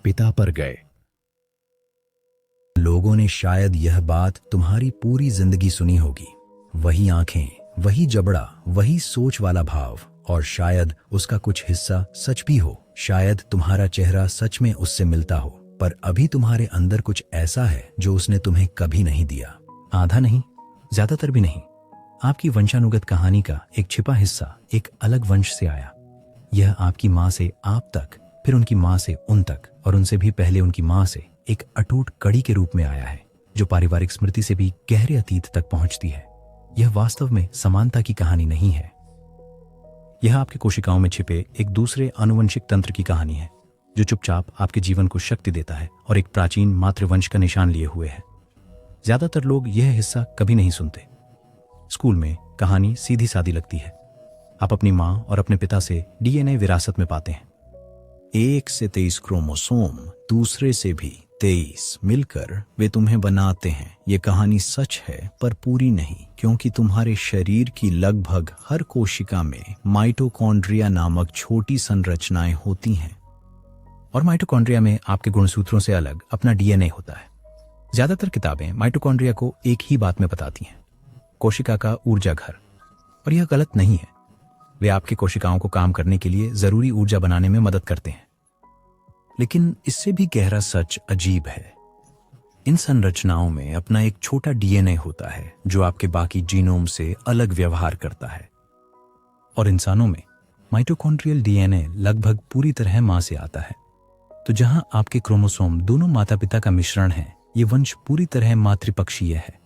पिता पर गए। लोगों ने शायद यह बात तुम्हारी पूरी जिंदगी सुनी होगी, वही आंखें, वही जबड़ा, वही सोच वाला भाव, और शायद उसका कुछ हिस्सा सच भी हो। शायद तुम्हारा चेहरा सच में उससे मिलता हो, पर अभी तुम्हारे अंदर कुछ ऐसा है जो उसने तुम्हें कभी नहीं दिया। आधा नहीं, ज्यादातर भी नहीं। आपकी वंशानुगत कहानी का एक छिपा हिस्सा एक अलग वंश से आया। यह आपकी माँ से आप तक, फिर उनकी माँ से उन तक, और उनसे भी पहले उनकी माँ से एक अटूट कड़ी के रूप में आया है, जो पारिवारिक स्मृति से भी गहरे अतीत तक पहुंचती है। यह वास्तव में समानता की कहानी नहीं है। यह आपकी कोशिकाओं में छिपे एक दूसरे आनुवंशिक तंत्र की कहानी है, जो चुपचाप आपके जीवन को शक्ति देता है और एक प्राचीन मातृवंश का निशान लिए हुए है। ज्यादातर लोग यह हिस्सा कभी नहीं सुनते। स्कूल में कहानी सीधी सादी लगती है। आप अपनी माँ और अपने पिता से डीएनए विरासत में पाते हैं। 1 से 23 क्रोमोसोम, दूसरे से भी 23 मिलकर वे तुम्हें बनाते हैं। ये कहानी सच है पर पूरी नहीं, क्योंकि तुम्हारे शरीर की लगभग हर कोशिका में माइटोकॉन्ड्रिया नामक छोटी संरचनाएं होती हैं, और माइटोकॉन्ड्रिया में आपके गुणसूत्रों से अलग अपना डीएनए होता है। ज्यादातर किताबें माइटोकॉन्ड्रिया को एक ही बात में बताती हैं, कोशिका का ऊर्जा घर, और यह गलत नहीं है। वे आपकी कोशिकाओं को काम करने के लिए जरूरी ऊर्जा बनाने में मदद करते हैं। लेकिन इससे भी गहरा सच अजीब है। इन संरचनाओं में अपना एक छोटा डीएनए होता है जो आपके बाकी जीनोम से अलग व्यवहार करता है। और इंसानों में माइटोकॉन्ड्रियल डीएनए लगभग पूरी तरह मां से आता है। तो जहां आपके क्रोमोसोम दोनों माता पिता का मिश्रण है, ये वंश पूरी तरह मातृपक्षीय है।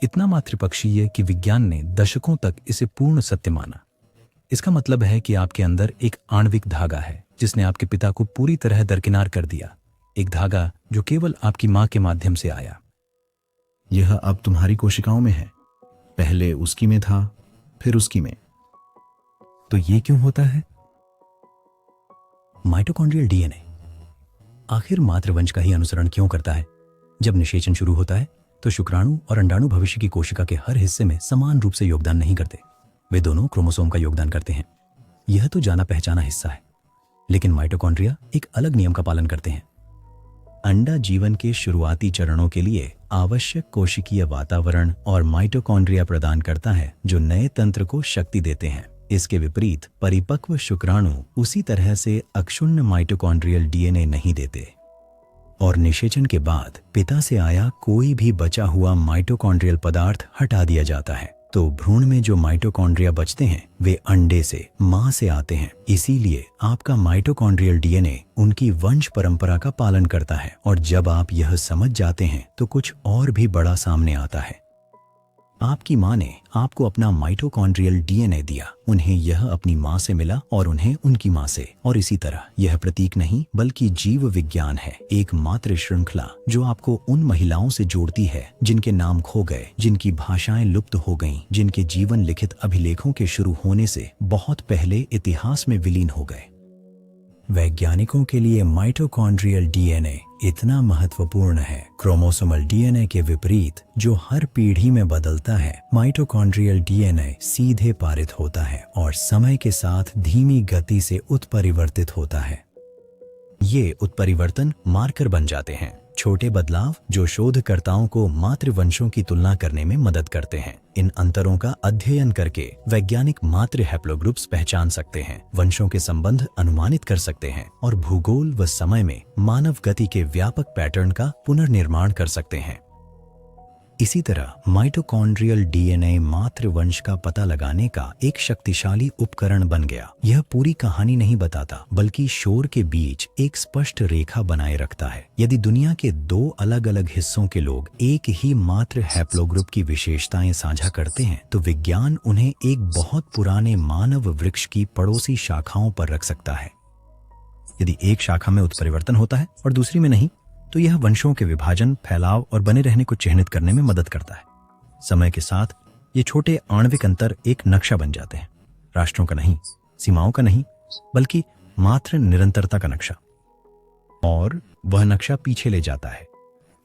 इतना मातृपक्षीय कि विज्ञान ने दशकों तक इसे पूर्ण सत्य माना। इसका मतलब है कि आपके अंदर एक आणविक धागा है जिसने आपके पिता को पूरी तरह दरकिनार कर दिया, एक धागा जो केवल आपकी मां के माध्यम से आया। यह अब तुम्हारी कोशिकाओं में है, पहले उसकी में था, फिर उसकी में। तो ये क्यों होता है? माइटोकॉन्ड्रियल डीएनए आखिर मातृवंश का ही अनुसरण क्यों करता है? जब निषेचन शुरू होता है तो शुक्राणु और अंडाणु भविष्य की कोशिका के हर हिस्से में समान रूप से योगदान नहीं करते। वे दोनों क्रोमोसोम का योगदान करते हैं। यह तो जाना पहचाना हिस्सा है, लेकिन माइटोकॉन्ड्रिया एक अलग नियम का पालन करते हैं। अंडा जीवन के शुरुआती चरणों के लिए आवश्यक कोशिकीय वातावरण और माइटोकॉन्ड्रिया प्रदान करता है, जो नए तंत्र को शक्ति देते हैं। इसके विपरीत परिपक्व शुक्राणु उसी तरह से अक्षुण्ण माइटोकॉन्ड्रियल डीएनए नहीं देते, और निषेचन के बाद पिता से आया कोई भी बचा हुआ माइटोकॉन्ड्रियल पदार्थ हटा दिया जाता है। तो भ्रूण में जो माइटोकॉन्ड्रिया बचते हैं वे अंडे से, मां से आते हैं। इसीलिए आपका माइटोकॉन्ड्रियल डीएनए उनकी वंश परंपरा का पालन करता है। और जब आप यह समझ जाते हैं तो कुछ और भी बड़ा सामने आता है। आपकी मां ने आपको अपना माइटोकॉन्ड्रियल डीएनए दिया, उन्हें यह अपनी मां से मिला और उन्हें उनकी मां से, और इसी तरह यह प्रतीक नहीं बल्कि जीव विज्ञान है, एक मातृ श्रृंखला जो आपको उन महिलाओं से जोड़ती है जिनके नाम खो गए, जिनकी भाषाएं लुप्त हो गईं, जिनके जीवन लिखित अभिलेखों के शुरू होने से बहुत पहले इतिहास में विलीन हो गए। वैज्ञानिकों के लिए माइटोकॉन्ड्रियल डीएनए इतना महत्वपूर्ण है। क्रोमोसोमल डीएनए के विपरीत जो हर पीढ़ी में बदलता है, माइटोकॉन्ड्रियल डीएनए सीधे पारित होता है और समय के साथ धीमी गति से उत्परिवर्तित होता है। ये उत्परिवर्तन मार्कर बन जाते हैं, छोटे बदलाव जो शोधकर्ताओं को मातृवंशों की तुलना करने में मदद करते हैं। इन अंतरों का अध्ययन करके वैज्ञानिक मातृ हैप्लोग्रुप्स पहचान सकते हैं, वंशों के संबंध अनुमानित कर सकते हैं और भूगोल व समय में मानव गति के व्यापक पैटर्न का पुनर्निर्माण कर सकते हैं। इसी तरह माइटोकॉन्ड्रियल डीएनए मातृवंश का पता लगाने का एक शक्तिशाली उपकरण बन गया। यह पूरी कहानी नहीं बताता, बल्कि शोर के बीच एक स्पष्ट रेखा बनाए रखता है। यदि दुनिया के 2 अलग अलग हिस्सों के लोग एक ही मातृ हैप्लोग्रुप की विशेषताएं साझा करते हैं, तो विज्ञान उन्हें एक बहुत पुराने मानव वृक्ष की पड़ोसी शाखाओं पर रख सकता है। यदि एक शाखा में उत्परिवर्तन होता है और दूसरी में नहीं, तो यह वंशों के विभाजन, फैलाव और बने रहने को चिह्नित करने में मदद करता है। समय के साथ ये छोटे आणविक अंतर एक नक्शा बन जाते हैं, राष्ट्रों का नहीं, सीमाओं का नहीं, बल्कि मात्र निरंतरता का नक्शा। और वह नक्शा पीछे ले जाता है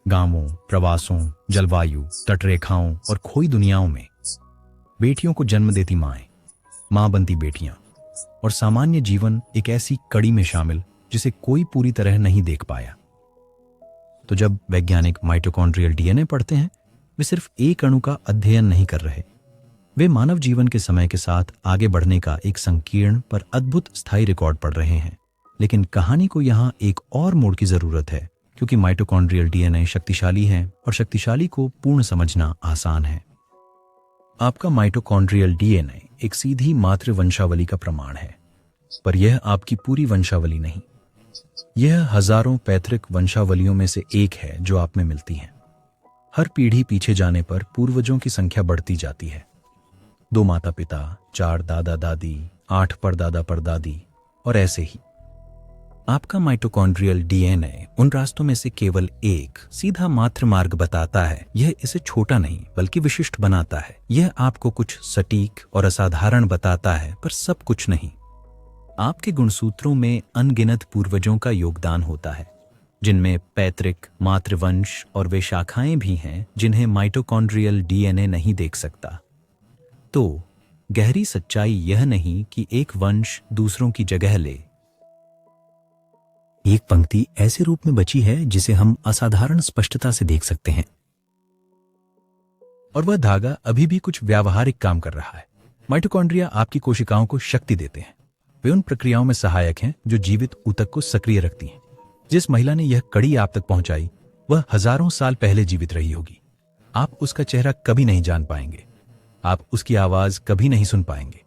गांवों, प्रवासों, जलवायु, तटरेखाओं और खोई दुनियाओं में। बेटियों को जन्म देती माएं, मां बनती बेटियां, और सामान्य जीवन एक ऐसी कड़ी में शामिल जिसे कोई पूरी तरह नहीं देख पाया। तो जब वैज्ञानिक माइटोकॉन्ड्रियल डीएनए पढ़ते हैं, वे सिर्फ एक अणु का अध्ययन नहीं कर रहे, वे मानव जीवन के समय के साथ आगे बढ़ने का एक संकीर्ण पर अद्भुत स्थायी रिकॉर्ड पढ़ रहे हैं। लेकिन कहानी को यहाँ एक और मोड़ की जरूरत है, क्योंकि माइटोकॉन्ड्रियल डीएनए शक्तिशाली है और शक्तिशाली को पूर्ण समझना आसान है। आपका माइटोकॉन्ड्रियल डीएनए एक सीधी मातृ वंशावली का प्रमाण है, पर यह आपकी पूरी वंशावली नहीं। यह हजारों पैतृक वंशावलियों में से एक है जो आप में मिलती हैं। हर पीढ़ी पीछे जाने पर पूर्वजों की संख्या बढ़ती जाती है। 2 माता पिता, 4 दादा दादी, 8 परदादा परदादी और ऐसे ही। आपका माइटोकॉन्ड्रियल डीएनए उन रास्तों में से केवल एक सीधा मात्र मार्ग बताता है। यह इसे छोटा नहीं बल्कि विशिष्ट बनाता है। यह आपको कुछ सटीक और असाधारण बताता है, पर सब कुछ नहीं। आपके गुणसूत्रों में अनगिनत पूर्वजों का योगदान होता है, जिनमें पैतृक, मातृवंश और वे शाखाएं भी हैं जिन्हें माइटोकॉन्ड्रियल डीएनए नहीं देख सकता। तो गहरी सच्चाई यह नहीं कि एक वंश दूसरों की जगह ले। एक पंक्ति ऐसे रूप में बची है जिसे हम असाधारण स्पष्टता से देख सकते हैं, और वह धागा अभी भी कुछ व्यावहारिक काम कर रहा है। माइटोकॉन्ड्रिया आपकी कोशिकाओं को शक्ति देते हैं। वे उन प्रक्रियाओं में सहायक हैं जो जीवित ऊतक को सक्रिय रखती हैं। जिस महिला ने यह कड़ी आप तक पहुंचाई, वह हजारों साल पहले जीवित रही होगी। आप उसका चेहरा कभी नहीं जान पाएंगे, आप उसकी आवाज कभी नहीं सुन पाएंगे,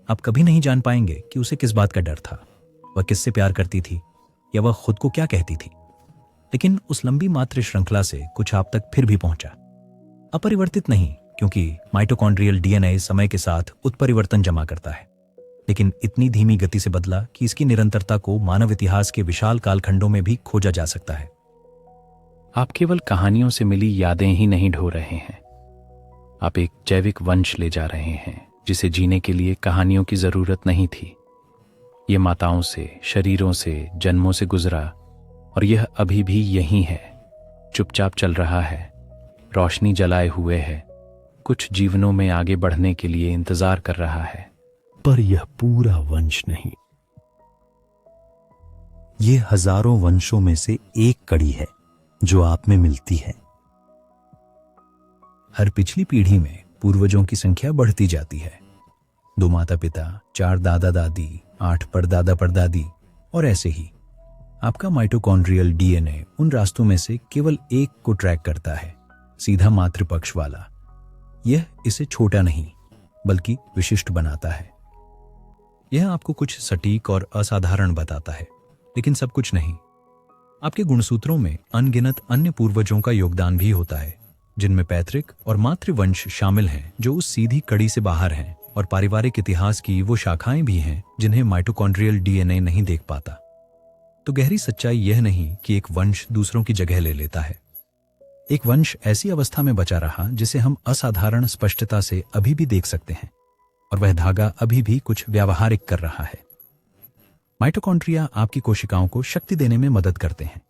आप कभी नहीं जान पाएंगे कि उसे किस बात का डर था, वह किससे प्यार करती थी, या वह खुद को क्या कहती थी। लेकिन उस लंबी मातृ श्रृंखला से कुछ आप तक फिर भी पहुंचा, अपरिवर्तित नहीं, क्योंकि माइटोकॉन्ड्रियल डीएनए समय के साथ उत्परिवर्तन जमा करता है, लेकिन इतनी धीमी गति से बदला कि इसकी निरंतरता को मानव इतिहास के विशाल कालखंडों में भी खोजा जा सकता है। आप केवल कहानियों से मिली यादें ही नहीं ढो रहे हैं, आप एक जैविक वंश ले जा रहे हैं जिसे जीने के लिए कहानियों की जरूरत नहीं थी। ये माताओं से, शरीरों से, जन्मों से गुजरा, और यह अभी भी यहीं है, चुपचाप चल रहा है, रोशनी जलाए हुए है, कुछ जीवनों में आगे बढ़ने के लिए इंतजार कर रहा है। पर यह पूरा वंश नहीं, ये हजारों वंशों में से एक कड़ी है जो आप में मिलती है। हर पिछली पीढ़ी में पूर्वजों की संख्या बढ़ती जाती है। 2 माता पिता, 4 दादा दादी, 8 परदादा परदादी और ऐसे ही। आपका माइटोकॉन्ड्रियल डीएनए उन रास्तों में से केवल एक को ट्रैक करता है, सीधा मातृपक्ष वाला। यह इसे छोटा नहीं बल्कि विशिष्ट बनाता है। यह आपको कुछ सटीक और असाधारण बताता है, लेकिन सब कुछ नहीं। आपके गुणसूत्रों में अनगिनत अन्य पूर्वजों का योगदान भी होता है, जिनमें पैतृक और मातृवंश शामिल हैं जो उस सीधी कड़ी से बाहर हैं, और पारिवारिक इतिहास की वो शाखाएं भी हैं जिन्हें माइटोकॉन्ड्रियल डीएनए नहीं देख पाता। तो गहरी सच्चाई यह नहीं कि एक वंश दूसरों की जगह ले लेता है। एक वंश ऐसी अवस्था में बचा रहा जिसे हम असाधारण स्पष्टता से अभी भी देख सकते हैं, और वह धागा अभी भी कुछ व्यावहारिक कर रहा है। माइटोकॉन्ड्रिया आपकी कोशिकाओं को शक्ति देने में मदद करते हैं।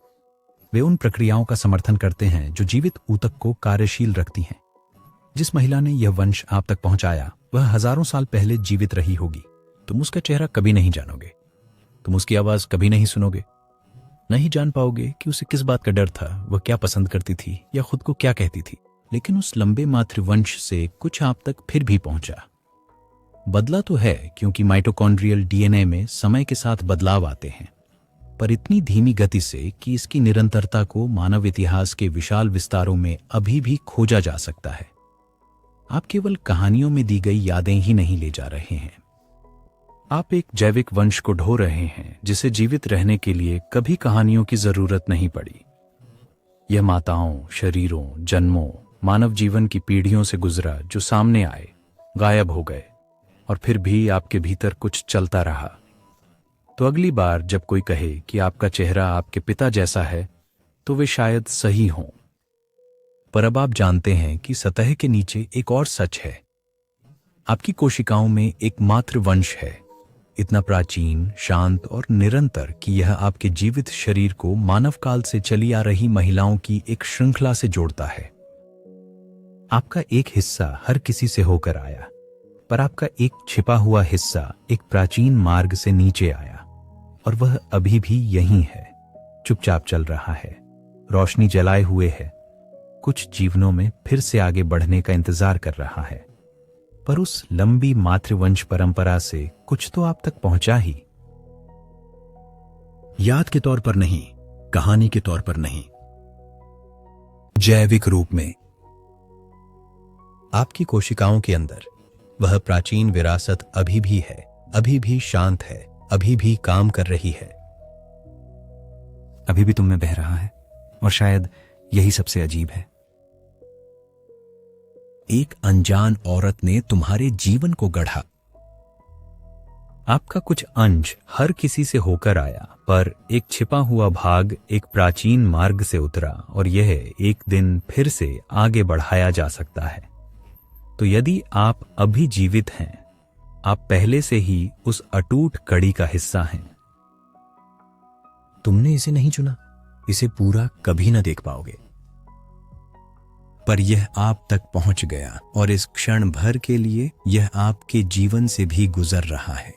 वे उन प्रक्रियाओं का समर्थन करते हैं जो जीवित ऊतक को कार्यशील रखती हैं। जिस महिला ने यह वंश आप तक पहुंचाया, वह हजारों साल पहले जीवित रही होगी। तुम उसका चेहरा कभी नहीं जानोगे, तुम उसकी आवाज कभी नहीं सुनोगे, नहीं जान पाओगे कि उसे किस बात का डर था, वह क्या पसंद करती थी या खुद को क्या कहती थी। लेकिन उस लंबे मातृवंश से कुछ आप तक फिर भी पहुंचा। बदला तो है, क्योंकि माइटोकॉन्ड्रियल डीएनए में समय के साथ बदलाव आते हैं, पर इतनी धीमी गति से कि इसकी निरंतरता को मानव इतिहास के विशाल विस्तारों में अभी भी खोजा जा सकता है। आप केवल कहानियों में दी गई यादें ही नहीं ले जा रहे हैं, आप एक जैविक वंश को ढो रहे हैं जिसे जीवित रहने के लिए कभी कहानियों की जरूरत नहीं पड़ी। यह माताओं, शरीरों, जन्मों, मानव जीवन की पीढ़ियों से गुजरा जो सामने आए, गायब हो गए, और फिर भी आपके भीतर कुछ चलता रहा। तो अगली बार जब कोई कहे कि आपका चेहरा आपके पिता जैसा है, तो वे शायद सही हों। पर अब आप जानते हैं कि सतह के नीचे एक और सच है। आपकी कोशिकाओं में एक मातृ वंश है, इतना प्राचीन, शांत और निरंतर कि यह आपके जीवित शरीर को मानव काल से चली आ रही महिलाओं की एक श्रृंखला से जोड़ता है। आपका एक हिस्सा हर किसी से होकर आया, पर आपका एक छिपा हुआ हिस्सा एक प्राचीन मार्ग से नीचे आया, और वह अभी भी यहीं है, चुपचाप चल रहा है, रोशनी जलाए हुए है, कुछ जीवनों में फिर से आगे बढ़ने का इंतजार कर रहा है। पर उस लंबी मातृवंश परंपरा से कुछ तो आप तक पहुंचा ही। याद के तौर पर नहीं, कहानी के तौर पर नहीं, जैविक रूप में। आपकी कोशिकाओं के अंदर वह प्राचीन विरासत अभी भी है, अभी भी शांत है, अभी भी काम कर रही है। अभी भी तुम में बह रहा है, और शायद यही सबसे अजीब है। एक अनजान औरत ने तुम्हारे जीवन को गढ़ा। आपका कुछ अंश हर किसी से होकर आया, पर एक छिपा हुआ भाग एक प्राचीन मार्ग से उतरा, और यह एक दिन फिर से आगे बढ़ाया जा सकता है। तो यदि आप अभी जीवित हैं, आप पहले से ही उस अटूट कड़ी का हिस्सा हैं। तुमने इसे नहीं चुना, इसे पूरा कभी न देख पाओगे, पर यह आप तक पहुंच गया, और इस क्षण भर के लिए यह आपके जीवन से भी गुजर रहा है।